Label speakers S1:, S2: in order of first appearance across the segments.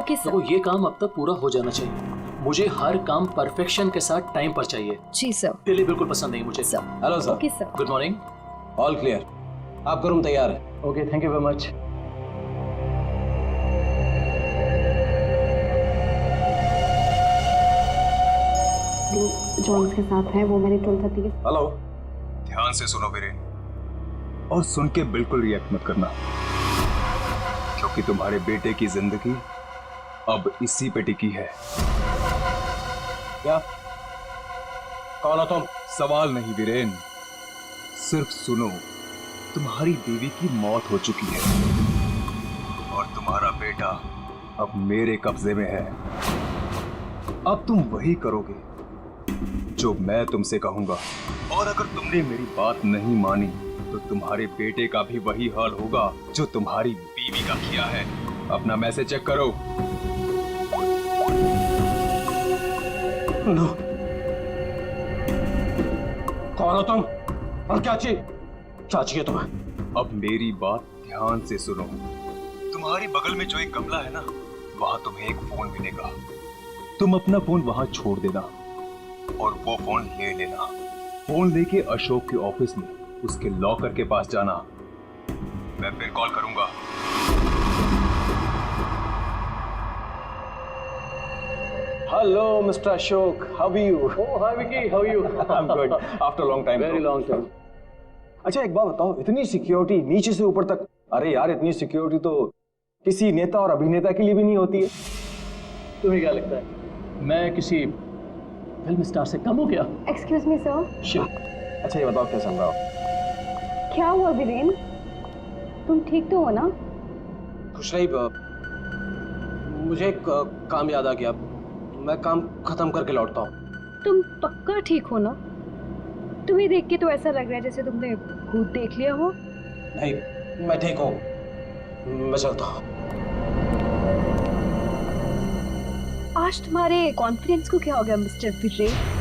S1: Okay sir.
S2: तो ये काम अब तक पूरा हो जाना चाहिए। मुझे हर काम परफेक्शन के साथ टाइम पर चाहिए।
S1: जी सर।
S2: डिले बिल्कुल पसंद नहीं मुझे।
S1: Sir.
S3: Hello sir.
S1: Okay sir.
S2: Good morning.
S3: All clear, आपका रूम तैयार है।
S2: Okay, thank you very much.
S1: जो उसके साथ है वो मैंने 12:30 के।
S3: हेलो।
S4: ध्यान से सुनो वीरेन, और सुन के बिल्कुल रिएक्ट मत करना, क्योंकि तुम्हारे बेटे की जिंदगी अब इसी पे टिकी है।
S3: क्या? कौन हो तुम?
S4: सवाल नहीं वीरेन, सिर्फ सुनो। तुम्हारी बीवी की मौत हो चुकी है और तुम्हारा बेटा अब मेरे कब्जे में है। अब तुम वही करोगे जो मैं तुमसे कहूंगा, और अगर तुमने मेरी बात नहीं मानी तो तुम्हारे बेटे का भी वही हाल होगा जो तुम्हारी बीवी का किया है। अपना मैसेज चेक करो।
S3: नो। कौन हो तुम और क्या चाहिए तुम्हें?
S4: अब मेरी बात ध्यान से सुनो। तुम्हारी बगल में जो एक गमला है ना, वहां तुम्हें एक फोन मिलेगा। तुम अपना फोन वहां छोड़ देना और वो फोन ले लेना। फोन लेके अशोक के ऑफिस में उसके लॉकर के पास जाना। मैं फिर कॉल करूंगा।
S3: Hello mister Ashok, how are you?
S2: Oh, hi Vicky, how are you?
S3: I'm good. After a long time.
S2: Very long time.
S3: अच्छा एक बात बताओ, इतनी सिक्योरिटी नीचे से ऊपर तक, अरे यार इतनी सिक्योरिटी तो किसी नेता और अभिनेता के लिए भी नहीं होती है।
S2: तुम्हें क्या लगता है मैं किसी फिल्म स्टार से कम हो गया?
S1: Excuse me sir.
S3: अच्छा ये बताओ क्या चल रहा हो?
S1: क्या हुआ वीरेन? तुम ठीक तो हो ना?
S3: खुश रही। मुझे एक काम याद आ गया, मैं काम खत्म करके लौटता हूँ।
S1: तुम पक्का ठीक हो ना? तुम्हें देख के तो ऐसा लग रहा है जैसे तुमने भूत देख लिया हो।
S3: नहीं मैं ठीक हूँ, मैं चलता हूँ।
S1: आज तुम्हारे कॉन्फिडेंस को क्या हो गया मिस्टर वीरेन?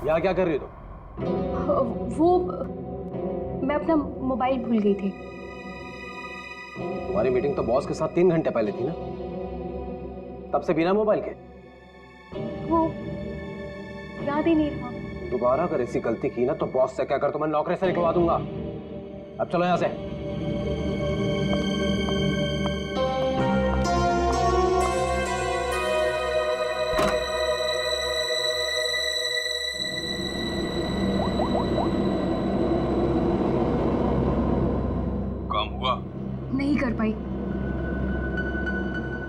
S3: यहाँ क्या कर रही हो तुम?
S1: वो मैं अपना मोबाइल भूल गई थी।
S3: तुम्हारी मीटिंग तो बॉस के साथ 3 घंटे पहले थी ना, तब से बिना मोबाइल के?
S1: वो याद ही नहीं रहा।
S3: दोबारा अगर ऐसी गलती की ना तो बॉस से क्या कर, तो मैं नौकरी से निकलवा दूंगा। अब चलो यहाँ से।
S1: नहीं कर पाई।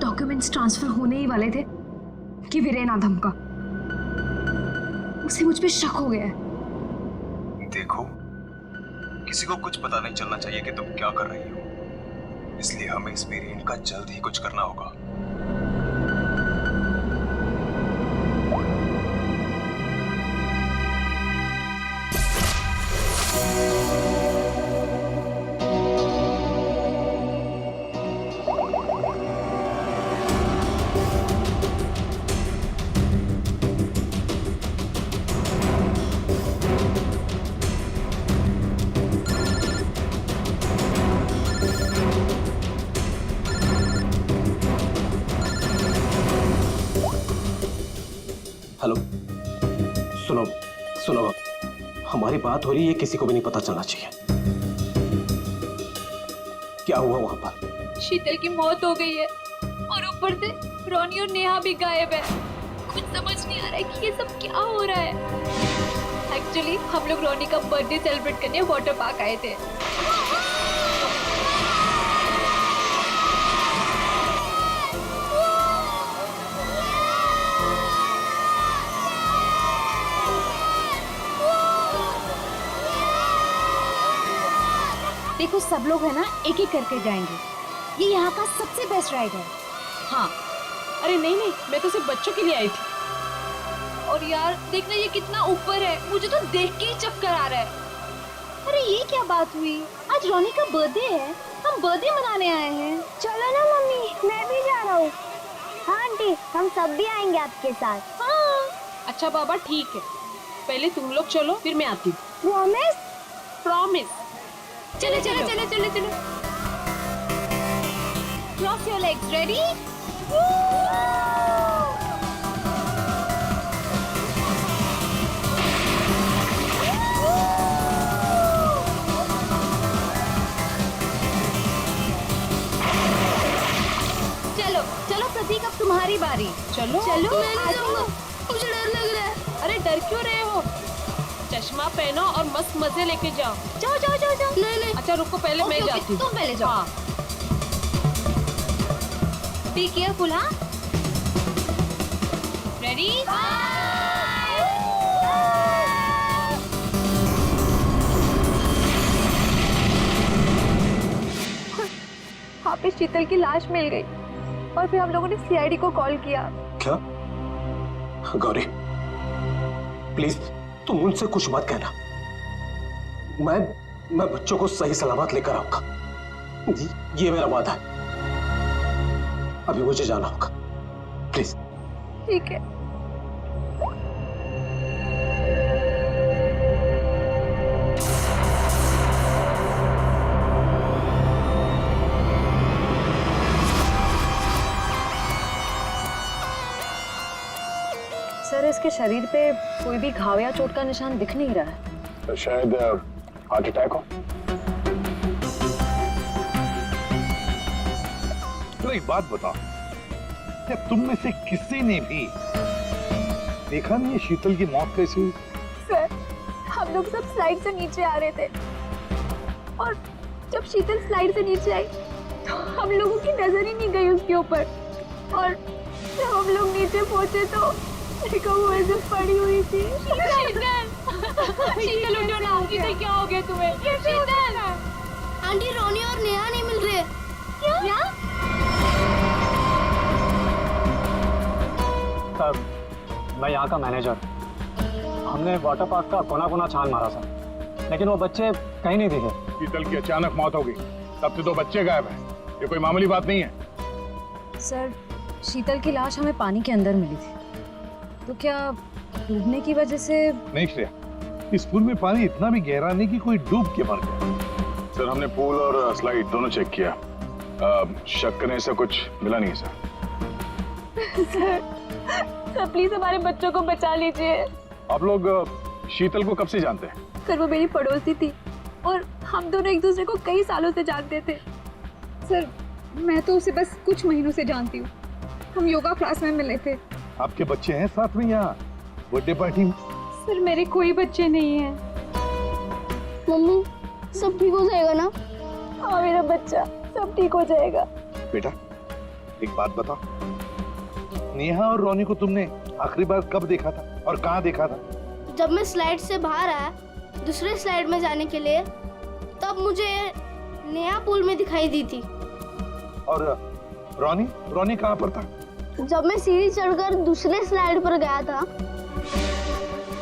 S1: डॉक्यूमेंट्स ट्रांसफर होने ही वाले थे कि वीरेन आधम का, उसे मुझ पे शक हो गया है।
S4: देखो, किसी को कुछ पता नहीं चलना चाहिए कि तुम क्या कर रही हो, इसलिए हमें इस वीरेन का जल्द ही कुछ करना होगा।
S3: हेलो, सुनो सुनो, हमारी बात हो रही है, किसी को भी नहीं पता चलना चाहिए। क्या हुआ वहां पर?
S5: शीतल की मौत हो गई है और ऊपर से रोनी और नेहा भी गायब है। कुछ समझ नहीं आ रहा है कि ये सब क्या हो रहा है। एक्चुअली हम लोग रोनी का बर्थडे सेलिब्रेट करने वाटर पार्क आए थे।
S1: देखो सब लोग है ना एक एक करके जाएंगे, ये यहाँ का सबसे बेस्ट राइड है।
S5: हाँ, अरे नहीं नहीं, मैं तो सिर्फ बच्चों के लिए आई थी। और यार देखना ये कितना ऊपर है, मुझे तो देख के ही चक्कर आ रहा है।
S1: अरे ये क्या बात हुई, आज रोनी का बर्थडे है, हम बर्थडे मनाने आए हैं।
S6: चलो ना मम्मी, मैं भी जा रहा हूँ। हाँ आंटी, हम सब भी आएंगे आपके साथ।
S5: हाँ अच्छा बाबा ठीक है, पहले तुम लोग चलो फिर मैं आती हूँ।
S6: प्रॉमिस?
S5: प्रॉमिस। चलो चलो चलो चलो चलो। Cross your legs, ready? चलो चलो प्रतीक, अब तुम्हारी बारी। चलो
S6: चलो,
S5: मैं नहीं जाऊंगा, मुझे डर लग रहा है। अरे डर क्यों रहे हो? चश्मा पहनो और मस्त मजे लेके जाओ।
S6: जाओ जाओ जाओ जाओ।
S5: नहीं नहीं, अच्छा रुको, पहले मैं जाती हूँ।
S1: तुम पहले जाओ।
S5: हाँ।
S1: Be careful. हाँ
S5: रेडी?
S6: वहाँ पे शीतल की लाश मिल गई और फिर हम लोगों ने सीआईडी को कॉल किया।
S3: क्या? गौरी प्लीज तुम उनसे कुछ मत कहना, मैं बच्चों को सही सलामत लेकर आऊंगा, ये मेरा वादा है। अभी मुझे जाना होगा, प्लीज।
S6: ठीक है।
S1: सर इसके शरीर पे कोई भी घाव या चोट का निशान दिख नहीं रहा है।
S3: तो शायद हार्ट अटैक हो।
S7: तो एक बात बताओ, क्या तुम में से किसी ने भी देखा नहीं है शीतल की मौत कैसी हुई?
S6: सर हम लोग सब स्लाइड से नीचे आ रहे थे और जब शीतल स्लाइड से नीचे आई तो हम लोगों की नजर ही नहीं गई उसके ऊपर, और जब हम लोग नीचे पहुंचे तो देखो वो ऐसे पड़ी हुई थी।
S5: शीतल उठो ना, शीतल क्या हो गया तुम्हें? शीतल
S6: आंटी, रोनी और नेहा नहीं मिल रहे। क्या?
S8: सर मैं यहाँ का मैनेजर, हमने वाटर पार्क का कोना कोना छान मारा सर, लेकिन वो बच्चे कहीं नहीं दिखे।
S7: शीतल की अचानक मौत हो गई, तब से 2 बच्चे गायब हैं। ये कोई मामूली बात नहीं है।
S1: सर शीतल की लाश हमें पानी के अंदर मिली थी, तो क्या डूबने की वजह से?
S7: नहीं श्रेया, इस पूल में पानी इतना भी गहरा नहीं कि कोई डूब के मर गया।
S9: सर हमने पूल और स्लाइड दोनों चेक किया, शक करने से कुछ मिला नहीं सर।
S6: सर प्लीज हमारे बच्चों को बचा लीजिए।
S9: आप लोग शीतल को कब से जानते हैं?
S6: सर वो मेरी पड़ोसी थी और हम दोनों एक दूसरे को कई सालों से जानते थे।
S1: सर मैं तो उसे बस कुछ महीनों से जानती हूँ, हम योगा क्लास में मिले थे।
S7: आपके बच्चे हैं साथ में यहाँ बर्थडे पार्टी में?
S6: सर मेरे कोई बच्चे नहीं हैं।
S5: मम्मी सब ठीक हो जाएगा ना?
S6: हाँ मेरा बच्चा, सब ठीक हो जाएगा।
S7: बेटा एक बात बताओ, नेहा और रोनी को तुमने आखिरी बार कब देखा था और कहाँ देखा था?
S10: जब मैं स्लाइड से बाहर आया दूसरे स्लाइड में जाने के लिए, तब मुझे नेहा पूल में दिखाई दी थी।
S7: और रोनी कहाँ पर था?
S10: जब मैं सीढ़ी चढ़कर दूसरे स्लाइड पर गया था,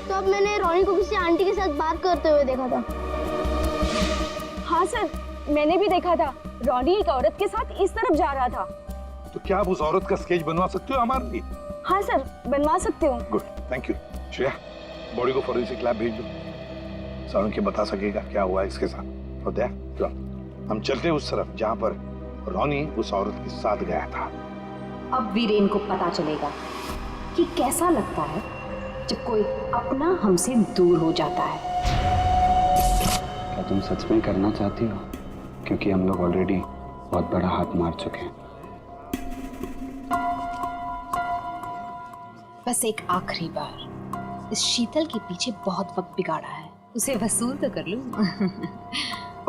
S10: तब मैंने रोनी को किसी आंटी के साथ बात करते हुए देखा था।
S6: हाँ सर मैंने भी देखा था, रोनी एक औरत के साथ इस तरफ जा रहा था।
S7: तो क्या आप उस औरत का स्केच बनवा सकते हो हमारे लिए?
S6: हाँ सर बनवा सकते हो।
S7: Good, thank you. Shreya body को फोरेंसिक लैब भेज दो, सारुण के बता सकेगा क्या हुआ इसके साथ। और चलो हम चलते उस तरफ जहाँ पर रोनी उस औरत के साथ गया था।
S1: अब वीरेन को पता चलेगा कि कैसा लगता है जब कोई अपना हमसे दूर हो जाता है।
S11: क्या तुम सच में करना चाहती हो? क्योंकि हम लोग ऑलरेडी बहुत बड़ा हाथ मार चुके हैं।
S1: बस एक आखिरी बार
S5: इस शीतल के पीछे बहुत वक्त बिगाड़ा है, उसे वसूल तो कर लूं।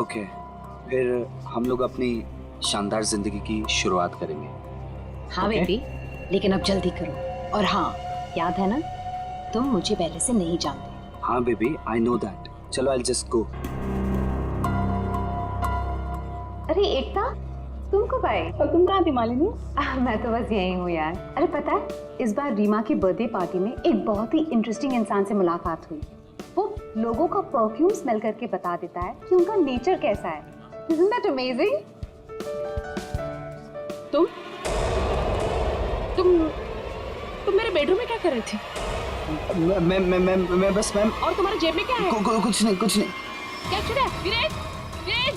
S11: ओके, फिर हम लोग अपनी शानदार जिंदगी की शुरुआत करेंगे।
S1: हाँ बेबी, लेकिन अब जल्दी करो। और हाँ, याद है ना, तुम मुझे पहले से नहीं जानते।
S11: हाँ बेबी, आई नो दैट। चलो आई जस्ट गो।
S1: अरे एकता, तुम कब आए?
S6: और तुम कहाँ थी मालिनी?
S1: मैं तो बस यही हूँ यार। अरे पता है, इस बार रीमा की बर्थडे पार्टी में एक बहुत ही इंटरेस्टिंग इंसान से मुलाकात हुई। वो लोगों का परफ्यूम स्मेल करके बता देता है कि उनका नेचर कैसा है। Isn't that amazing?
S5: तुम मेरे बेडरूम में क्या कर रही थी?
S11: मैं बस मैम।
S5: और तुम्हारे जेब में क्या है?
S11: कुछ नहीं।
S5: क्या छुड़ा? वीरेन, वीरेन!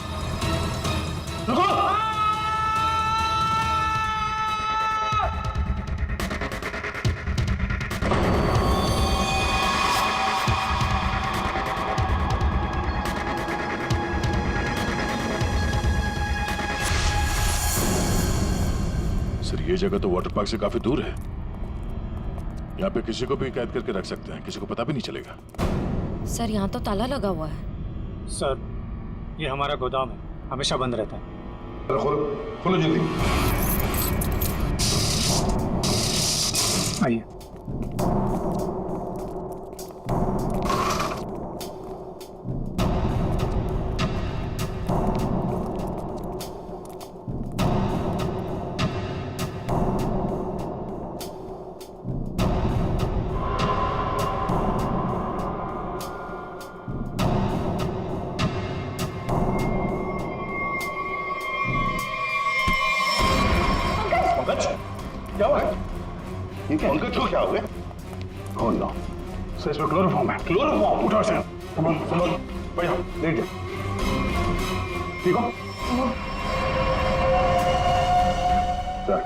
S9: सर ये जगह तो वाटर पार्क से काफी दूर है। यहाँ पे किसी को भी कैद करके रख सकते हैं, किसी को पता भी नहीं चलेगा।
S5: सर यहाँ तो ताला लगा हुआ है।
S8: सर, ये हमारा गोदाम है, हमेशा बंद रहता है।
S7: खोलो जल्दी।
S8: आइए।
S7: क्या हुआ? ये क्या? पंकज को क्या हो गया? Oh no. सर इसमें क्लोरोफॉर्म है। क्लोरोफॉर्म? उठो इसे। संभाल। बढ़िया, लेट जा। ठीक हो? सर,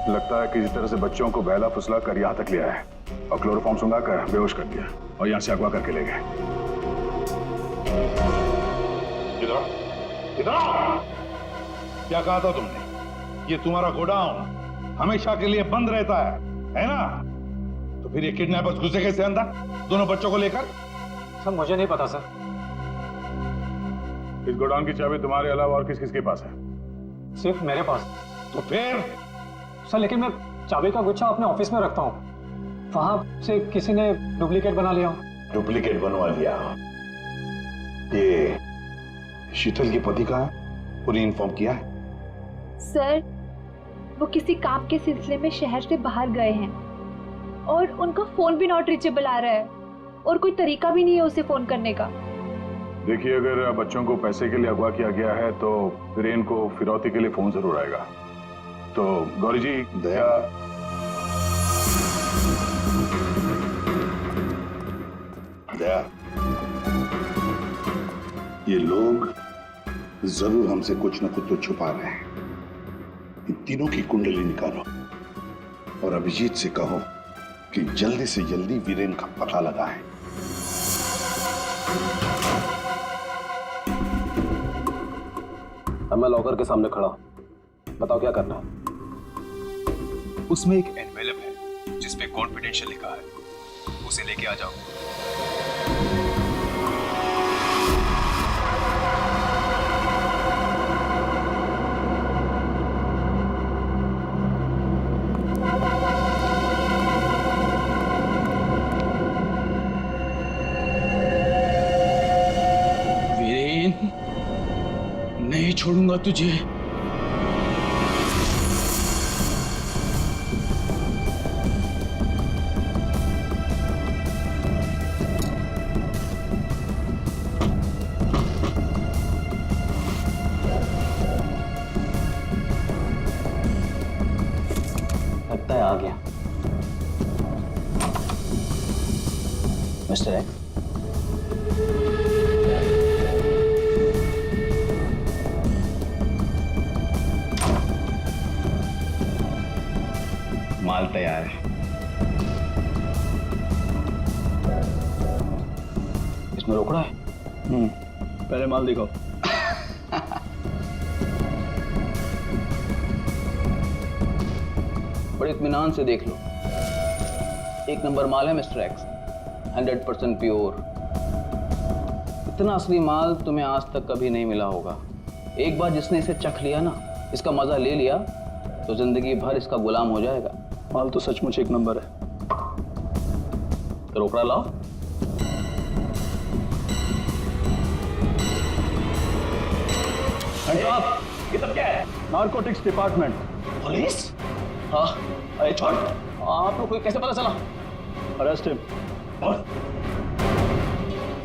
S7: लगता है किसी तरह से बच्चों को बहला फुसला कर यहाँ तक ले आया है और क्लोरोफॉर्म सुंघा कर बेहोश कर दिया और यहाँ से अगवा करके ले गए। इधर आओ। क्या कहा था तुमने? ये तुम्हारा गोडाउन हमेशा के लिए बंद रहता है ना? तो फिर ये किडनैपर्स घुसे कैसे अंदर दोनों बच्चों को लेकर?
S8: सर मुझे नहीं पता सर।
S9: इस गोडाउन की चाबी तुम्हारे अलावा और किस किस के पास है?
S8: सिर्फ मेरे पास।
S7: तो फिर?
S8: सर लेकिन मैं चाबी का गुच्छा अपने ऑफिस में रखता हूँ, वहां से किसी ने डुप्लीकेट बना लिया।
S7: डुप्लीकेट बनवा लिया? ये शीतल के पति का है? उन्हें इन्फॉर्म किया है?
S6: सर, वो किसी काम के सिलसिले में शहर से बाहर गए हैं और उनका फोन भी नॉट रीचेबल आ रहा है और कोई तरीका भी नहीं है उसे फोन करने का।
S9: देखिए, अगर बच्चों को पैसे के लिए अगवा किया गया है तो वीरेन को फिरौती के लिए फोन जरूर आएगा। तो गौरी जी,
S7: दया, ये लोग जरूर हमसे कुछ न कुछ तो छुपा रहे हैं। इन तीनों की कुंडली निकालो और अभिजीत से कहो कि जल्दी से जल्दी वीरेन का पता लगाएं।
S3: अब मैं लॉकर के सामने खड़ा हूं, बताओ क्या करना है?
S4: उसमें एक एनवेलप है जिसपे कॉन्फिडेंशियल लिखा है, उसे लेके आ जाओ।
S2: वीरेन, नहीं छोड़ूंगा तुझे।
S3: लगता है आ गया मिस्टर एक्स।
S11: माल तैयार है।
S3: इसमें रोकड़ा है?
S2: पहले माल दिखाओ। बड़े इत्मीनान से देख लो, एक नंबर माल है मिस्टर एक्स।
S12: 100% प्योर। इतना असली माल तुम्हें आज तक कभी नहीं मिला होगा। एक बार जिसने इसे चख लिया ना, इसका मजा ले लिया, तो जिंदगी भर इसका गुलाम हो जाएगा।
S2: माल तो सचमुच एक नंबर है।
S12: तो रोकड़ा लाओ।
S2: ये सब क्या है? Narcotics department.
S12: पुलिस? हाँ, अरे छोड़, आप लोग को कैसे पता चला?
S2: Arrest him.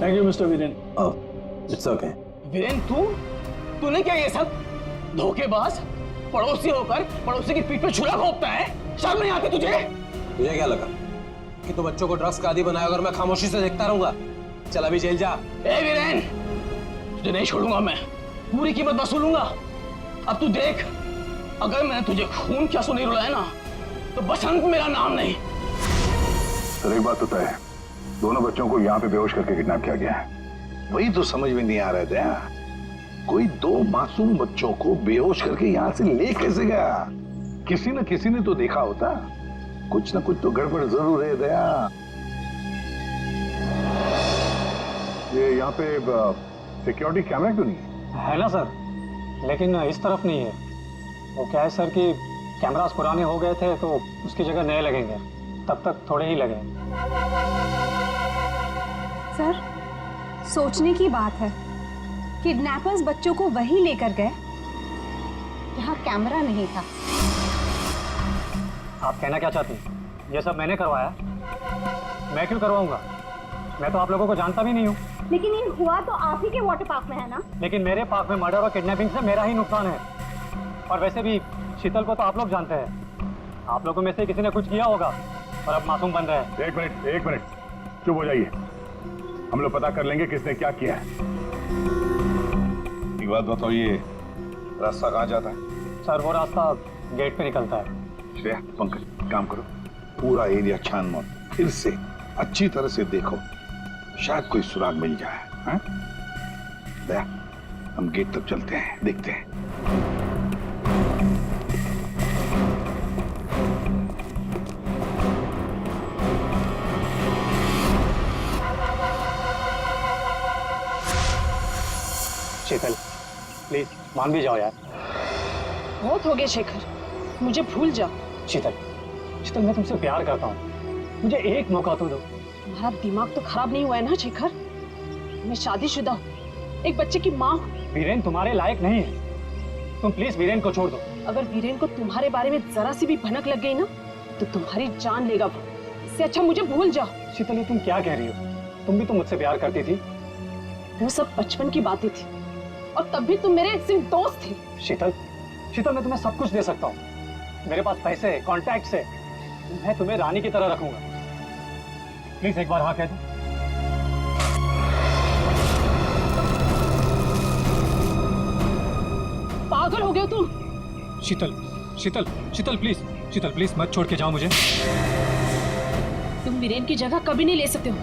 S2: Thank you mister Viren.
S3: It's okay.
S12: Viren, तूने क्या ये सब? धोखेबाज, पड़ोसी होकर पड़ोसी की पीठ पे छुरा घोंपता है। शर्म नहीं आती तुझे?
S3: तुझे क्या लगा कि तू बच्चों को ड्रग्स का आदी बनाएगा और मैं खामोशी से देखता रहूंगा? चल अभी जेल जा।
S12: ए वीरेन, तुझे नहीं छोड़ूंगा मैं, पूरी कीमत वसूलूंगा। अब तू देख, अगर मैंने तुझे खून क्या सो नहीं रुलाया ना, तो बसंत मेरा नाम नहीं।
S9: सर एक बात तो तय है, दोनों बच्चों को यहाँ पे बेहोश करके किडनैप किया गया है।
S7: वही तो समझ में नहीं आ रहा दया, कोई दो मासूम बच्चों को बेहोश करके यहाँ से ले कैसे गया? किसी न किसी ने तो देखा होता। कुछ न कुछ तो गड़बड़ जरूर है दया।
S9: ये यहाँ पे सिक्योरिटी कैमरा क्यों नहीं
S8: है ना सर, लेकिन इस तरफ नहीं है। वो क्या है सर कि कैमरास पुराने हो गए थे तो उसकी जगह नए लगेंगे, तब तक थोड़े ही लगे।
S1: सर, सोचने की बात है, किडनैपर्स बच्चों को वहीं लेकर गए जहाँ कैमरा नहीं था।
S8: आप कहना क्या चाहती हैं? ये सब मैंने करवाया? मैं क्यों करवाऊंगा? मैं तो आप लोगों को जानता भी नहीं हूँ।
S10: लेकिन ये हुआ तो आप ही के वाटर पार्क में है ना?
S8: लेकिन मेरे पार्क में मर्डर और किडनैपिंग से मेरा ही नुकसान है। और वैसे भी शीतल को तो आप लोग जानते हैं। आप लोगों में से किसी ने कुछ किया होगा और अब मासूम बन रहे हैं।
S9: एक मिनट चुप हो जाइए, हम लोग पता कर लेंगे किसने क्या किया है।
S7: एक बात बताओ, ये रास्ता कहाँ जाता है?
S8: सर वो रास्ता गेट पे निकलता है।
S7: श्रेया, पंकज, काम करो, पूरा एरिया छान मारो, फिर से अच्छी तरह से देखो, शायद कोई सुराग मिल जाए। हाँ? दया, हम गेट तक चलते हैं, देखते हैं।
S8: शीतल प्लीज मान भी जाओ यार।
S5: बहुत हो गया शेखर, मुझे भूल जा।
S8: शीतल, शीतल मैं तुमसे प्यार करता हूँ, मुझे एक मौका तो दो।
S5: तुम्हारा दिमाग तो खराब नहीं हुआ है ना शेखर? मैं शादीशुदा हूँ, एक बच्चे की माँ हूँ।
S8: वीरेन तुम्हारे लायक नहीं है, तुम प्लीज वीरेन को छोड़ दो।
S5: अगर वीरेन को तुम्हारे बारे में जरा सी भी भनक लग गई ना, तो तुम्हारी जान लेगा वो। इससे अच्छा मुझे भूल जाओ।
S8: शीतल ये तुम क्या कह रही हो? तुम भी तो मुझसे प्यार करती थी।
S5: वो सब बचपन की बातें थी, और तब भी तुम मेरे सिर्फ दोस्त थे।
S8: शीतल, शीतल मैं तुम्हें सब कुछ दे सकता हूँ, मेरे पास पैसे, कॉन्टैक्ट है, मैं तुम्हें रानी की तरह रखूंगा। प्लीज एक बार हाँ कह दो।
S5: पागल हो गए तुम?
S8: शीतल, शीतल, शीतल प्लीज, शीतल प्लीज मत छोड़ के जाओ मुझे।
S5: तुम वीरेन की जगह कभी नहीं ले सकते हो।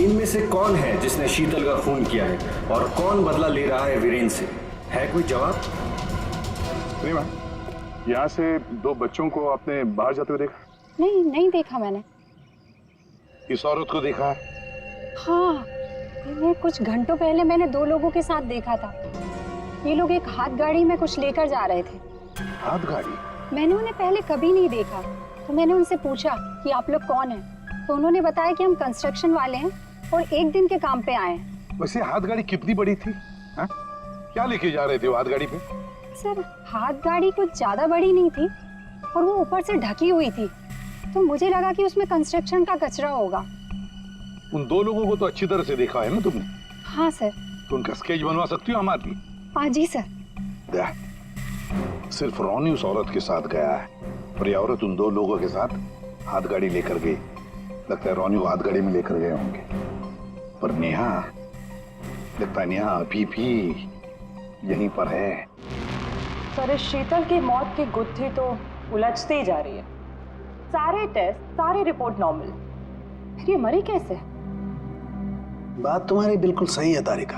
S13: इनमें से कौन है जिसने शीतल का खून किया है और कौन बदला ले रहा है वीरेन से? है कोई जवाब?
S9: रीमा, यहाँ से दो बच्चों को आपने बाहर जाते हुए देखा?
S1: नहीं देखा मैंने।
S7: इस औरत को देखा है?
S1: हाँ, इन्हें कुछ घंटों पहले मैंने दो लोगों के साथ देखा था। ये लोग एक हाथ गाड़ी में कुछ लेकर जा रहे थे।
S7: हाथ गाड़ी?
S1: मैंने उन्हें पहले कभी नहीं देखा, तो मैंने उनसे पूछा कि आप लोग कौन हैं, तो उन्होंने बताया कि हम कंस्ट्रक्शन वाले हैं और एक दिन के काम पे आए हैं।
S7: वैसे हाथ गाड़ी कितनी बड़ी थी? हा? क्या लेके जा रहे थे वो हाथ गाड़ी पे?
S1: सर, हाथ गाड़ी कुछ ज्यादा बड़ी नहीं थी और वो ऊपर से ढकी हुई थी, तो मुझे लगा कि उसमें कंस्ट्रक्शन का कचरा होगा।
S7: उन दो लोगों को तो अच्छी तरह से देखा है ना तुमने?
S1: हाँ सर।
S7: तो उनका स्केच बनवा सकती हो हमारी?
S1: हाँ जी सर।
S7: सिर्फ रॉनी उस औरत के साथ गया है और ये औरत उन दो लोगों के साथ हाथ गाड़ी लेकर गई। लगता है रॉनी को हाथ गाड़ी में लेकर गए होंगे। पर नेहा, लगता है नेहा अभी भी यहीं पर है।
S14: सर, शीतल की मौत की गुत्थी तो उलझती ही जा रही है। सारे टेस्ट, सारी रिपोर्ट नॉर्मल, फिर ये मरी कैसे?
S15: बात तुम्हारी बिल्कुल सही है तारिका।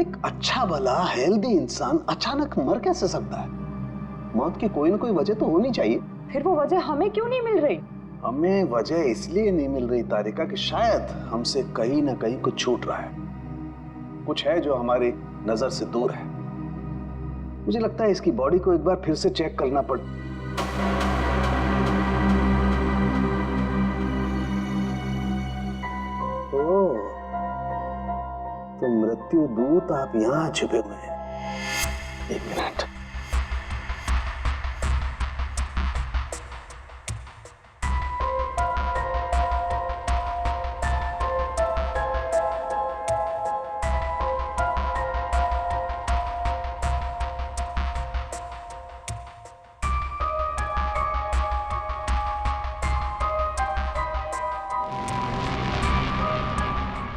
S15: एक अच्छा भला हेल्दी इंसान अचानक मर कैसे सकता है? मौत की कोई ना कोई वजह तो होनी चाहिए।
S14: फिर वो वजह हमें क्यों नहीं मिल रही?
S15: हमें वजह इसलिए नहीं मिल रही तारिका कि शायद हमसे कहीं ना कहीं कुछ छूट रहा है, कुछ है जो हमारी नजर से दूर है। मुझे लगता है इसकी बॉडी को एक बार फिर से चेक करना पड़। ओह, तो मृत्यु दूत आप यहां छुपे हुए हैं। एक मिनट।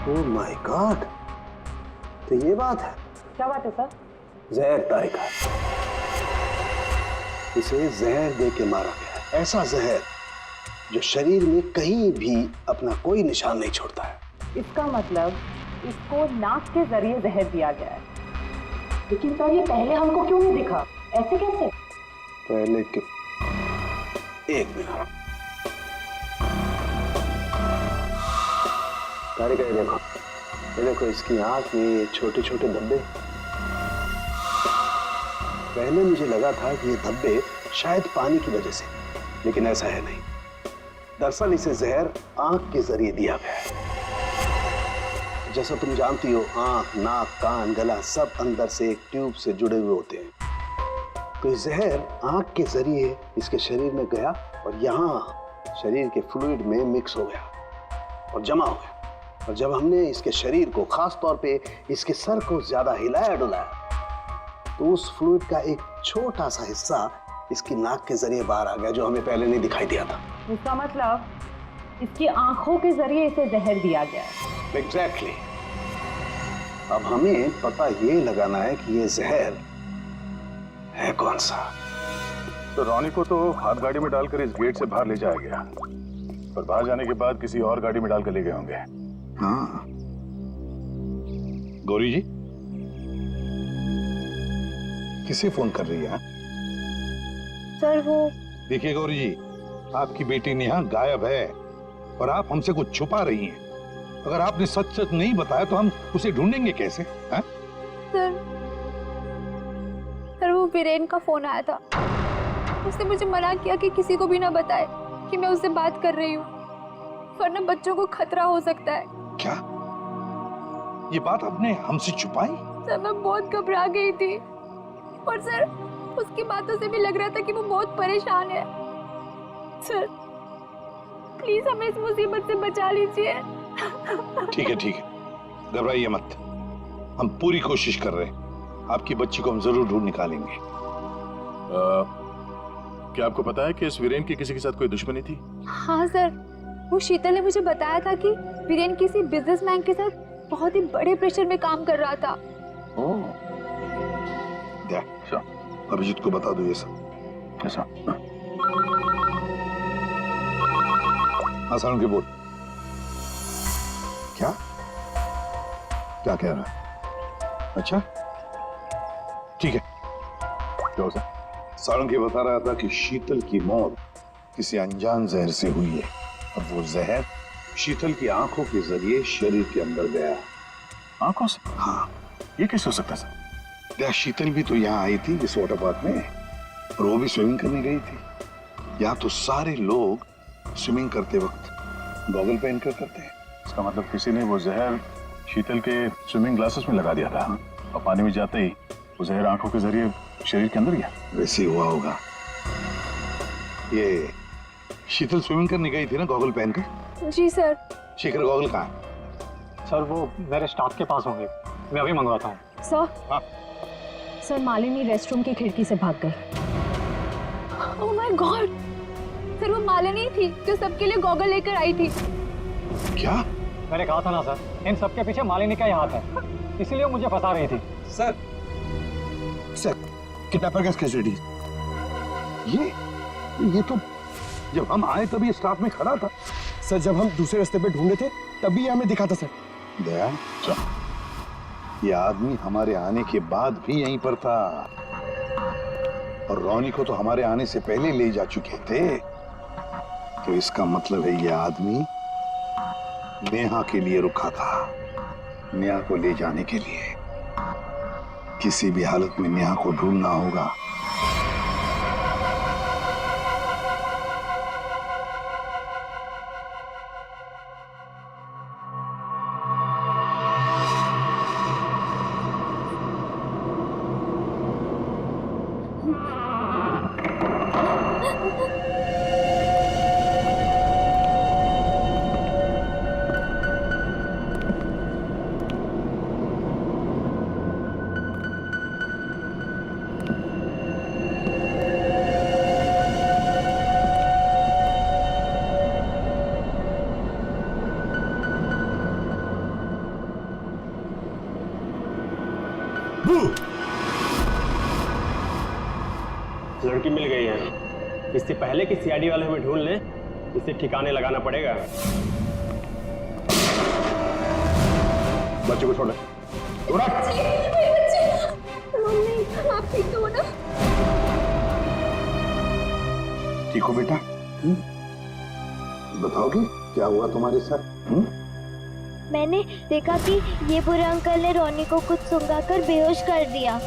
S15: ओह माय गॉड, तो ये बात है।
S14: क्या बात है सर?
S15: जहर तारिका, इसे जहर दे के मारा गया, ऐसा जहर जो शरीर में कहीं भी अपना कोई निशान नहीं छोड़ता है।
S14: इसका मतलब इसको नाक के जरिए जहर दिया गया है। लेकिन सर ये पहले हमको क्यों नहीं दिखा? ऐसे कैसे?
S15: पहले के एक मिनट तारिका, ये देखो इसकी आंख में छोटे छोटे धब्बे। पहले मुझे लगा था कि ये धब्बे शायद पानी की वजह से, लेकिन ऐसा है नहीं। दरअसल इसे जहर आंख के जरिए दिया गया है। जैसा तुम जानती हो, आंख, नाक, कान, गला सब अंदर से एक ट्यूब से जुड़े हुए होते हैं। तो ये जहर आंख के जरिए इसके शरीर में गया और यहाँ शरीर के फ्लूइड में मिक्स हो गया और जमा हो गया। और जब हमने इसके शरीर को, खास तौर पे इसके सर को ज्यादा हिलाया डुलाया, तो उस फ्लूइड का एक छोटा सा हिस्सा इसकी नाक के जरिए बाहर आ गया, जो हमें पहले नहीं दिखाई दिया था।
S14: इसका मतलब इसकी आंखों के जरिए इसे जहर दिया गया है।
S15: एग्जैक्टली। अब हमें पता ये लगाना है कि ये जहर है कौन सा।
S9: तो रॉनी को तो हाथ गाड़ी में डालकर इस गेट से बाहर ले जाया गया, पर बाहर जाने के बाद किसी और गाड़ी में डालकर ले गए होंगे।
S7: हाँ। गौरी जी किसे फोन कर रही है?
S10: सर वो
S7: देखिए गौरी जी, आपकी बेटी नेहा गायब है और आप हमसे कुछ छुपा रही हैं। अगर आपने सच सच नहीं बताया तो हम उसे ढूंढेंगे कैसे? हैं?
S6: सर वो वीरेन का फोन आया था। उसने मुझे मना किया कि किसी को भी ना बताए कि मैं उससे बात कर रही हूँ, वरना बच्चों को खतरा हो सकता है।
S7: क्या ये बात आपने हमसे छुपाई?
S6: सर मैं बहुत घबरा गई थी और सर उसकी बातों से भी लग रहा था कि वो बहुत परेशान है। सर प्लीज हमें इस मुसीबत से बचा लीजिए।
S7: ठीक है, घबराइए मत, हम पूरी कोशिश कर रहे हैं। आपकी बच्ची को हम जरूर ढूंढ निकालेंगे।
S9: क्या आपको पता है कि इस वीरेन की किसी के साथ कोई दुश्मनी थी?
S6: हाँ सर, वो शीतल ने मुझे बताया था कि वीरेन किसी बिजनेसमैन के साथ बहुत ही बड़े प्रेशर में काम कर रहा था।
S7: अभिजीत को बता दो ये सब।
S9: ऐसा?
S7: हाँ सारुण के बोल। क्या क्या कह रहा है? अच्छा ठीक है।
S9: क्या हो सर?
S7: सारुण के बता रहा था कि शीतल की मौत किसी अनजान जहर से हुई है और वो जहर शीतल की आंखों के जरिए शरीर के अंदर गया।
S9: आंखों से?
S7: हाँ।
S9: ये कैसे हो सकता है सर?
S7: क्या शीतल भी तो यहाँ आई थी इस वाटर पार्क में, और वो भी स्विमिंग करने गई थी। यहाँ तो सारे लोग स्विमिंग करते वक्त गॉगल पहन कर करते हैं।
S9: इसका मतलब किसी ने वो जहर शीतल के स्विमिंग ग्लासेस में लगा दिया था और पानी में जाते ही वो जहर आंखों के जरिए शरीर के अंदर गया।
S7: वैसे ही हुआ होगा। ये शीतल स्विमिंग करने गई थी ना गॉगल पहनकर?
S6: जी सर।
S7: शेखर गॉगल कहाँ है?
S8: सर वो मेरे स्टाफ के पास होंगे, मैं अभी मंगवाता हूँ।
S14: सर
S7: हाँ?
S14: सर मालिनी रेस्टरूम की खिड़की से भाग गई।
S6: ओह माय गॉड, सर वो मालिनी थी जो सबके लिए गॉगल लेकर आई थी।
S7: क्या?
S8: मैंने कहा था ना सर, इन सबके पीछे मालिनी का ही हाथ है, इसीलिए मुझे फंसा रही थी।
S15: सर किडनैपर का कस्टडी।
S7: ये तो जब हम आए तभी स्टाफ में खड़ा था।
S15: सर जब हम दूसरे रास्ते पे ढूंढे थे तभी ये हमें दिखा था सर।
S7: दया, ये आदमी हमारे आने के बाद भी यहीं पर था। और रोनी को तो हमारे आने से पहले ले जा चुके थे। तो इसका मतलब है ये आदमी नेहा के लिए रुका था, नेहा को ले जाने के लिए। किसी भी हालत में नेहा को ढूंढना होगा।
S8: लड़की मिल गई है। इससे पहले कि सीआईडी वाले हमें ढूंढ लें, इसे ठिकाने लगाना पड़ेगा।
S7: बच्चे को छोड़।
S6: मम्मी, आप ठीक तो हो ना?
S7: ठीक हो बेटा? बताओगे क्या हुआ तुम्हारे साथ?
S10: मैंने देखा कि ये बुरे अंकल ने रोनी को कुछ सुंघाकर बेहोश कर दिया।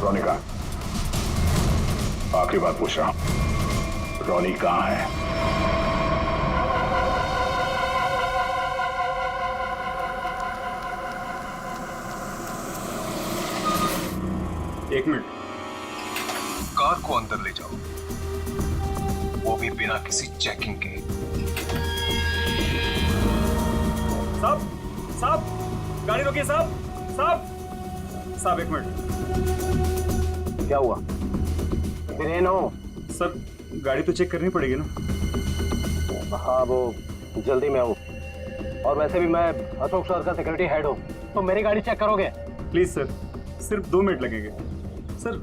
S9: रोनी कहाँ? आखिरी बात पूछ रहा हूं, रोनी कहाँ है?
S4: एक मिनट, कार को अंदर ले जाओ, वो भी बिना किसी चेकिंग के।
S8: साहब, साहब, गाड़ी रोकिए साहब, साहब, साहब एक मिनट।
S3: क्या हुआ? वीरेन हो?
S8: सर गाड़ी तो चेक करनी पड़ेगी ना।
S3: हाँ वो जल्दी में हूँ, और वैसे भी मैं अशोक सर का सिक्योरिटी हेड हूँ, तो मेरी गाड़ी चेक करोगे?
S8: प्लीज सर, सिर्फ 2 मिनट लगेंगे। सर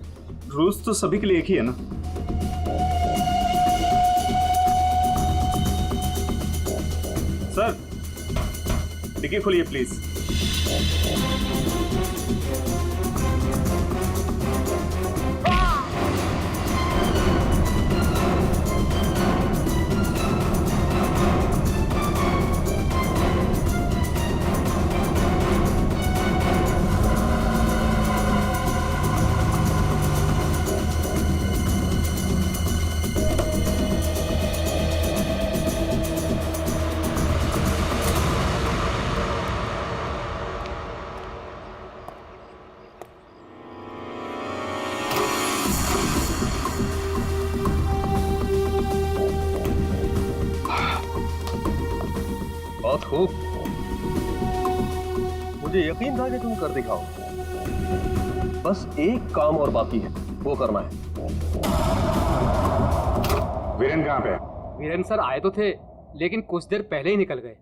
S8: रूल्स तो सभी के लिए एक ही है ना। सर डिक्की खोलिए प्लीज।
S4: बहुत खूब, मुझे यकीन था कि तुम कर दिखाओ। बस एक काम और बाकी है, वो करना है।
S9: वीरेन कहाँ पे है?
S8: वीरेन सर आए तो थे, लेकिन कुछ देर पहले ही निकल गए।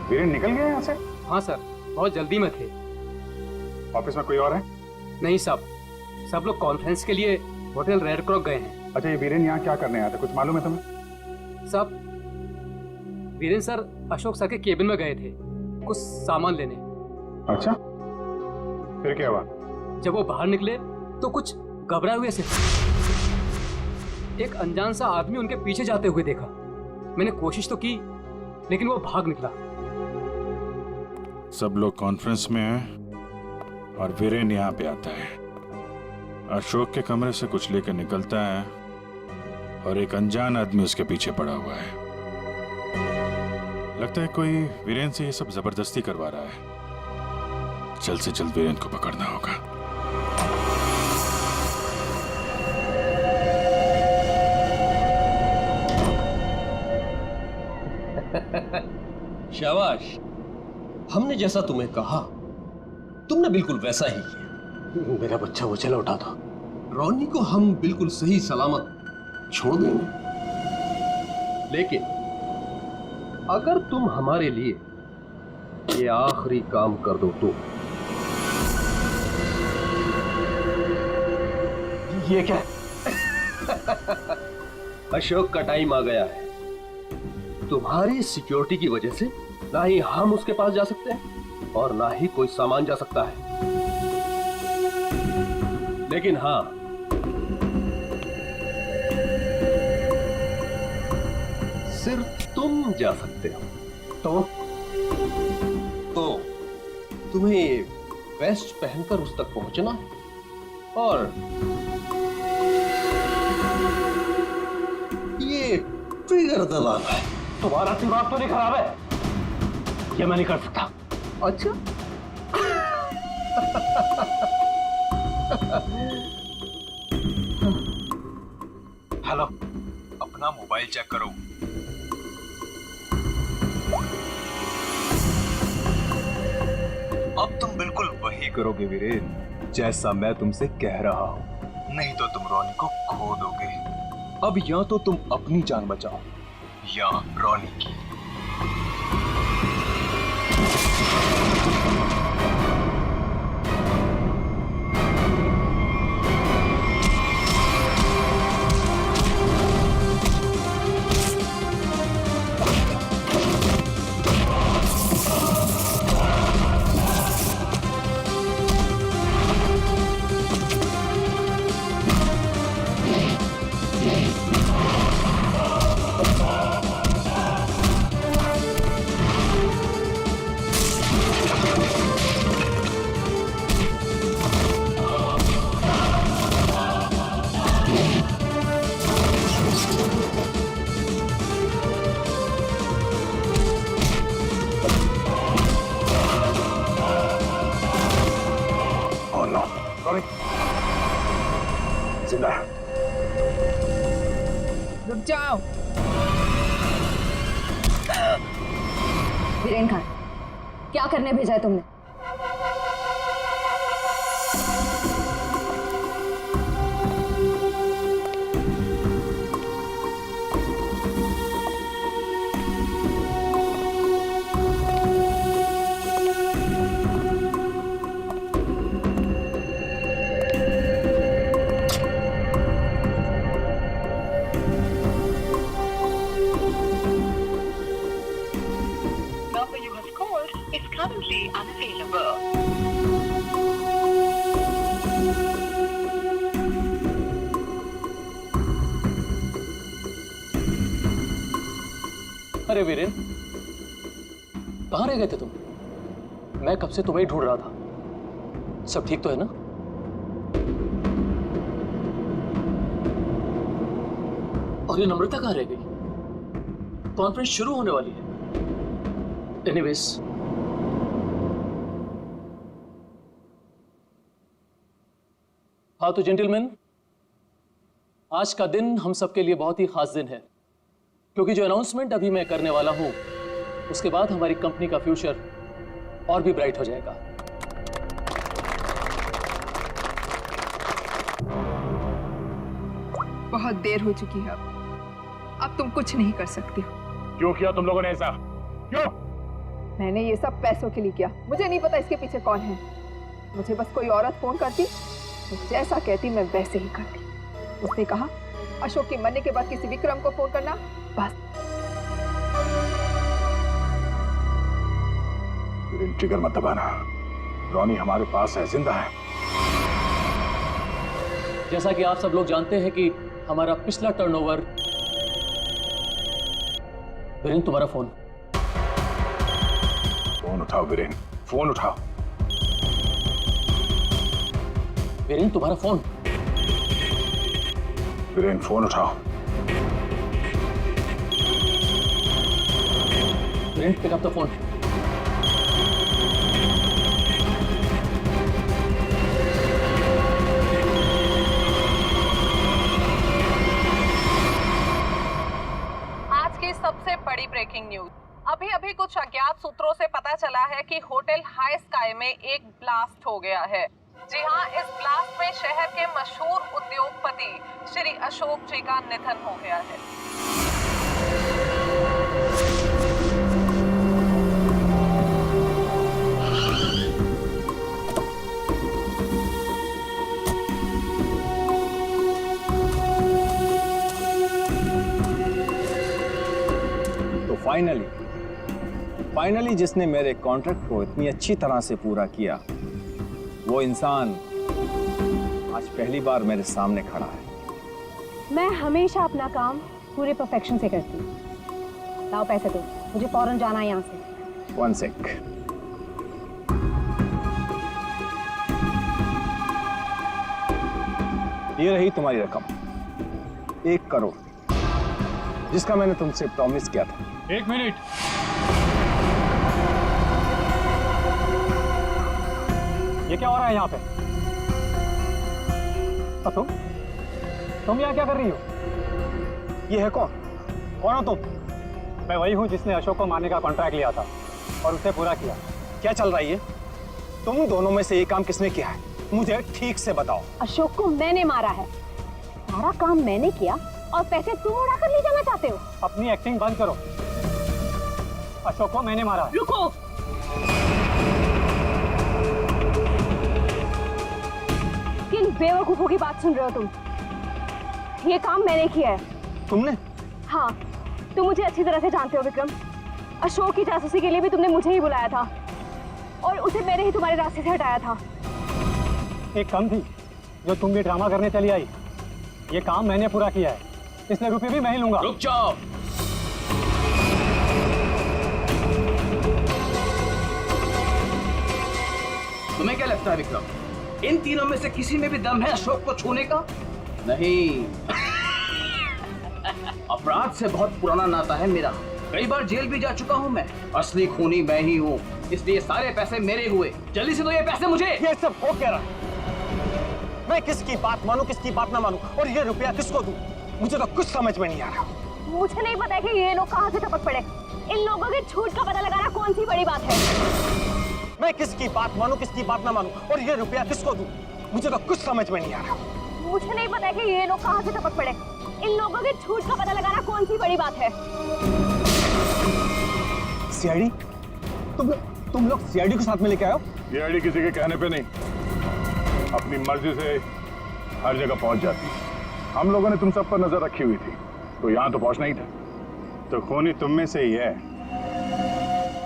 S9: वीरेन निकल गया यहाँ से?
S8: हाँ सर, बहुत जल्दी में थे।
S9: ऑफिस में कोई और है?
S8: नहीं साहब, सब लोग कॉन्फ्रेंस के लिए होटल रेड क्रॉक गए हैं।
S9: अच्छा, ये वीरेन यहाँ क्या करने आया था, कुछ मालूम है तुम्हें?
S8: साहब वीरेन सर अशोक सर के केबिन में गए थे कुछ सामान लेने।
S9: अच्छा, फिर क्या हुआ?
S8: जब वो बाहर निकले तो कुछ घबराए हुए से एक अनजान सा आदमी उनके पीछे जाते हुए देखा। मैंने कोशिश तो की, लेकिन वो भाग निकला।
S9: सब लोग कॉन्फ्रेंस में हैं और वीरेन यहाँ पे आता है। अशोक के कमरे से कुछ लेकर निकलता है और एक अनजान आदमी उसके पीछे पड़ा हुआ है। लगता है कोई वीरेन से ये सब जबरदस्ती करवा रहा है। जल्द से जल्द वीरेन को पकड़ना होगा।
S2: शाबाश, हमने जैसा तुम्हें कहा तुमने बिल्कुल वैसा ही किया।
S3: मेरा बच्चा वो चला उठा था।
S2: रोनी को हम बिल्कुल सही सलामत छोड़ देंगे, लेकिन अगर तुम हमारे लिए ये आखिरी काम कर दो तो।
S3: ये क्या?
S2: अशोक का टाइम आ गया है। तुम्हारी सिक्योरिटी की वजह से ना ही हम उसके पास जा सकते हैं और ना ही कोई सामान जा सकता है। लेकिन हाँ, सिर्फ तुम जा सकते हो। तो तुम्हें वेस्ट पहनकर उस तक पहुंचना और ये ट्रिगर दबाना है।
S3: तुम्हारा दिमाग तो नहीं खराब है? ये मैं नहीं कर सकता।
S2: अच्छा
S4: हेलो, अपना मोबाइल चेक करो। अब तुम बिल्कुल वही करोगे वीरेन, जैसा मैं तुमसे कह रहा हूं, नहीं तो तुम रोनी को खो दोगे। अब या तो तुम अपनी जान बचाओ या रोनी की।
S7: जिंदा है।
S5: रुक जाओ।
S1: वीरेन खान, क्या करने भेजा है तुमने?
S8: अरे वीरेन, कहाँ रह गए थे तुम? मैं कब से तुम्हें ही ढूंढ रहा था। सब ठीक तो है ना? और ये नम्रता कहाँ रह गई? कॉन्फ्रेंस शुरू होने वाली है। एनीवेज, हाँ तो जेंटलमैन, आज का दिन हम सबके लिए बहुत ही खास दिन है, क्योंकि जो अनाउंसमेंट अभी मैं करने वाला हूं, उसके बाद हमारी कंपनी का फ्यूचर और भी ब्राइट हो जाएगा।
S5: बहुत देर हो चुकी है, अब तुम कुछ नहीं कर सकती हो।
S3: क्यों किया तुम लोगों ने ऐसा? क्यों?
S5: मैंने ये सब पैसों के लिए किया। मुझे नहीं पता इसके पीछे कौन है। मुझे बस कोई औरत फोन करती तो जैसा कहती मैं वैसे ही करती। उसने कहा अशोक के मरने के बाद किसी विक्रम को फोन करना, बस।
S7: ट्रिगर मत दबाना। रोनी हमारे पास है, जिंदा है।
S8: जैसा कि आप सब लोग जानते हैं कि हमारा पिछला टर्नओवर। वीरेन, तुम्हारा फोन।
S7: फोन उठाओ वीरेन, फोन उठाओ।
S8: वीरेन, तुम्हारा फोन।
S7: वीरेन, फोन उठाओ।
S8: Viren, pick up the phone.
S16: आज की सबसे बड़ी ब्रेकिंग न्यूज। अभी अभी कुछ अज्ञात सूत्रों से पता चला है कि होटल हाई स्काई में एक ब्लास्ट हो गया है। जी हाँ, इस ब्लास्ट में शहर के मशहूर उद्योगपति श्री अशोक जी का निधन हो गया है।
S3: तो फाइनली जिसने मेरे कॉन्ट्रैक्ट को इतनी अच्छी तरह से पूरा किया, वो इंसान आज पहली बार मेरे सामने खड़ा है।
S1: मैं हमेशा अपना काम पूरे परफेक्शन से करती हूँ। लाओ पैसे दो, मुझे फौरन जाना है यहाँ से।
S3: 1 sec। ये रही तुम्हारी रकम, 1 करोड़, जिसका मैंने तुमसे प्रॉमिस किया था।
S9: 1 मिनट।
S3: ये क्या हो रहा है यहाँ पे? तुम यहाँ क्या कर रही हो? ये है कौन? कौन हो तुम?
S17: मैं वही हूँ जिसने अशोक को मारने का कॉन्ट्रैक्ट लिया था और उसे पूरा किया।
S3: क्या चल रहा है ये? तुम दोनों में से ये काम किसने किया है? मुझे ठीक से बताओ।
S1: अशोक को मैंने मारा है, सारा काम मैंने किया और पैसे तुम उड़ा कर ले जाना चाहते हो?
S17: अपनी एक्टिंग बंद करो। अशोक को मैंने मारा है।
S1: रुको, किन बेवकूफों की बात सुन रहे हो तुम? ये काम मैंने किया है।
S3: तुमने?
S1: हाँ, तुम मुझे अच्छी तरह से जानते हो विक्रम। अशोक की जासूसी के लिए भी तुमने मुझे ही बुलाया था और उसे मैंने ही तुम्हारे रास्ते से हटाया था।
S17: एक कम थी जो तुम भी ड्रामा करने चली आई। ये काम मैंने पूरा किया है, इसलिए रुपये भी मैं ही लूंगा।
S12: रुक जाओ। तुम्हें क्या लगता है विक्रम, इन तीनों में से किसी में भी दम है अशोक को छूने का? नहीं। अपराध से बहुत पुराना नाता है मेरा, कई बार जेल भी जा चुका हूँ मैं। असली खूनी मैं ही हूँ, इसलिए सारे पैसे मेरे हुए। जल्दी से दो ये पैसे मुझे।
S3: ये सब हो क्या रहा है? मैं किसकी बात मानूं, किसकी बात ना मानूं, और ये रुपया किसको दूं? मुझे तो कुछ समझ में नहीं आ रहा।
S1: मुझे नहीं पता है कि ये लोग कहाँ से टपक पड़े। इन लोगों के झूठ का पता लगाना कौन सी बड़ी बात है?
S3: मैं किसकी बात मानूं, किसकी बात ना मानूं, और ये रुपया किसको दूं? मुझे तो कुछ समझ में नहीं आ रहा।
S1: मुझे नहीं पता है कि ये लोग कहाँ से टपक पड़े। इन लोगों के झूठ का पता लगाना कौन सी बड़ी बात है?
S3: सीआईडी? तुम लोग सीआईडी को साथ में लेके आए हो?
S9: सीआईडी किसी के कहने पे नहीं, अपनी मर्जी से हर जगह पहुंच जाती है। हम लोगों ने तुम सब पर नजर रखी हुई थी, तो यहाँ तो पहुंचना ही था। तो खूनी तुम में से ही है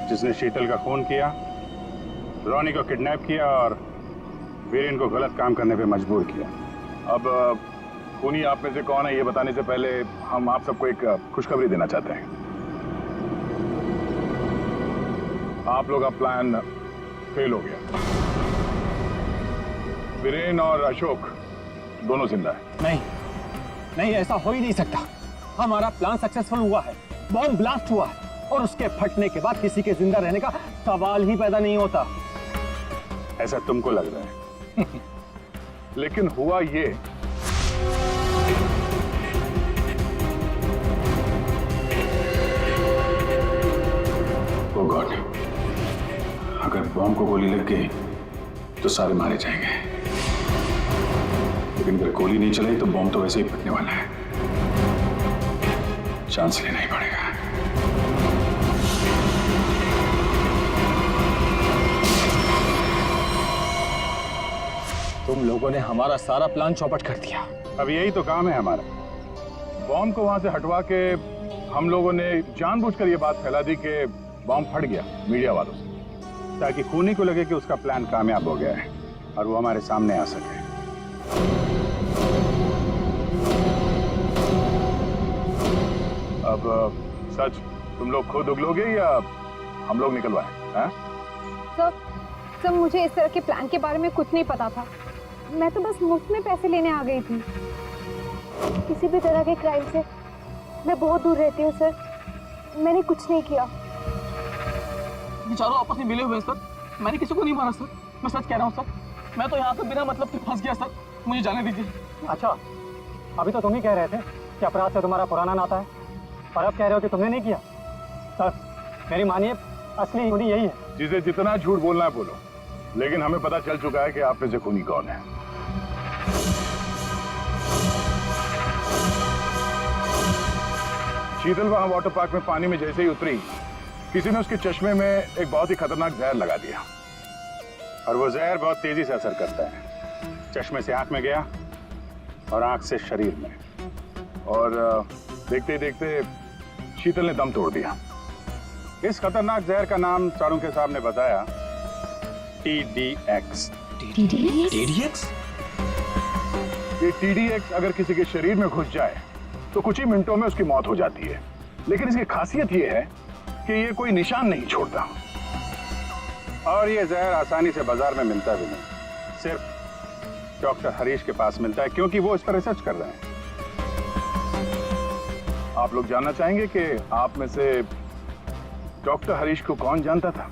S9: जिसने शीतल का खून किया, रोनी को किडनैप किया और वीरेन को गलत काम करने पे मजबूर किया। अब खूनी आप में से कौन है ये बताने से पहले हम आप सबको एक खुशखबरी देना चाहते हैं। आप लोग का प्लान फेल हो गया। वीरेन और अशोक दोनों जिंदा है।
S3: नहीं, ऐसा हो ही नहीं सकता। हमारा प्लान सक्सेसफुल हुआ है, बॉम्ब ब्लास्ट हुआ है और उसके फटने के बाद किसी के जिंदा रहने का सवाल ही पैदा नहीं होता।
S9: ऐसा तुमको लग रहा है लेकिन हुआ ये, ओ गॉड, अगर बॉम्ब को गोली लग गई तो सारे मारे जाएंगे, लेकिन अगर गोली नहीं चलाई तो बॉम्ब तो वैसे ही फटने वाला है। चांस लेना ही पड़ेगा।
S3: तुम लोगों ने हमारा सारा प्लान चौपट कर दिया।
S9: अब यही तो काम है हमारा। बॉम्ब को वहां से हटवा के हम लोगों ने जानबूझकर ये बात फैला दी कि बॉम्ब फट गया मीडिया वालों से, ताकि खूनी को लगे कि उसका प्लान कामयाब हो गया है और वो हमारे सामने आ सके। अब सच तुम लोग खुद उगलोगे या हम लोग निकलवाएं?
S5: सर, मुझे इस तरह के प्लान के बारे में कुछ नहीं पता था। मैं तो बस मुफ्त में पैसे लेने आ गई थी। किसी भी तरह के क्राइम से मैं बहुत दूर रहती हूँ सर। मैंने कुछ नहीं किया।
S12: बेचारों आपस में मिले हुए हैं सर। मैंने किसी को नहीं मारा सर, मैं सच कह रहा हूँ सर। मैं तो यहाँ पर बिना मतलब के फंस गया सर, मुझे जाने दीजिए।
S17: अच्छा, अभी तो तुम ही कह रहे थे कि अपराध से तुम्हारा पुराना नाता है, और अब कह रहे हो कि तुमने नहीं किया। सर मेरी मानिए, असली खूनी यही है।
S9: जिसे जितना झूठ बोलना है बोलो, लेकिन हमें पता चल चुका है कि आप में से खूनी कौन है। शीतल वहां वाटर पार्क में पानी में जैसे ही उतरी, किसी ने उसके चश्मे में एक बहुत ही खतरनाक जहर लगा दिया, और वो जहर बहुत तेजी से असर करता है। चश्मे से आंख में गया और आंख से शरीर में, और देखते देखते शीतल ने दम तोड़ दिया। इस खतरनाक जहर का नाम चारों के सामने बताया TDX।
S12: TDX?
S9: ये TDX अगर किसी के शरीर में घुस जाए तो कुछ ही मिनटों में उसकी मौत हो जाती है, लेकिन इसकी खासियत ये है कि ये कोई निशान नहीं छोड़ता और ये जहर आसानी से बाजार में मिलता भी नहीं, सिर्फ डॉक्टर हरीश के पास मिलता है क्योंकि वो इस पर रिसर्च कर रहे हैं। आप लोग जानना चाहेंगे कि आप में से डॉक्टर हरीश को कौन जानता था?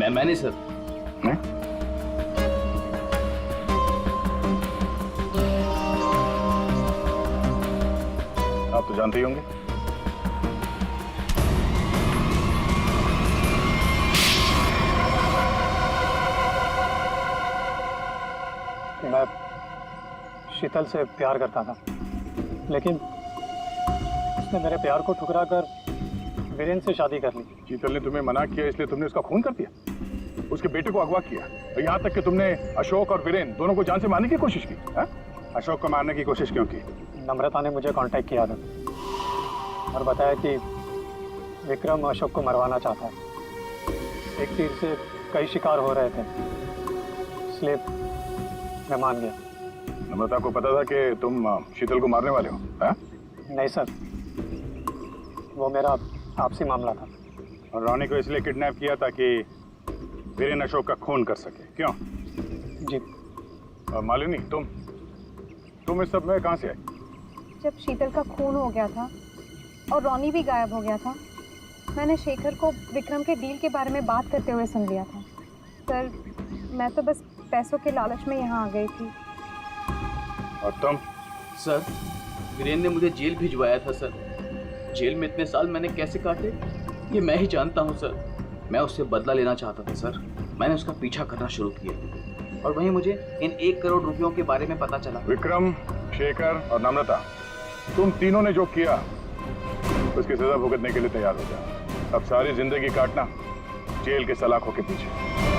S12: मैंने सर।
S9: आप तो जानते ही होंगे।
S17: मैं शीतल से प्यार करता था, लेकिन उसने मेरे प्यार को ठुकरा कर वीरेन से शादी कर ली।
S9: शीतल ने तुम्हें मना किया इसलिए तुमने उसका खून कर दिया, उसके बेटे को अगवा किया, और यहाँ तक कि तुमने अशोक और वीरेन दोनों को जान से मारने की कोशिश की। हा? अशोक को मारने की कोशिश क्यों की?
S17: नम्रता ने मुझे कांटेक्ट किया था और बताया कि विक्रम अशोक को मरवाना चाहता है। एक तीर से कई शिकार हो रहे थे, इसलिए मैं मान गया।
S9: नम्रता को पता था कि तुम शीतल को मारने वाले हो? हा?
S17: नहीं सर, वो मेरा आपसी मामला था।
S9: और रानी को इसलिए किडनैप किया ताकि वीरेन अशोक का खून कर सके, क्यों?
S17: जी।
S9: और मालिनी, तुम इस सब में कहाँ से आई?
S1: जब शीतल का खून हो गया था और रॉनी भी गायब हो गया था, मैंने शेखर को विक्रम के डील के बारे में बात करते हुए सुन लिया था। सर, मैं तो बस पैसों के लालच में यहाँ आ गई थी।
S9: और तुम?
S12: सर, वीरेन ने मुझे जेल भिजवाया था सर। जेल में इतने साल मैंने कैसे काटे ये मैं ही जानता हूँ सर। मैं उससे बदला लेना चाहता था सर। मैंने उसका पीछा करना शुरू किया और वहीं मुझे इन 1 करोड़ रुपयों के बारे में पता चला।
S9: विक्रम, शेखर और नम्रता, तुम तीनों ने जो किया उसकी सजा भुगतने के लिए तैयार हो जाओ। अब सारी जिंदगी काटना जेल के सलाखों के पीछे।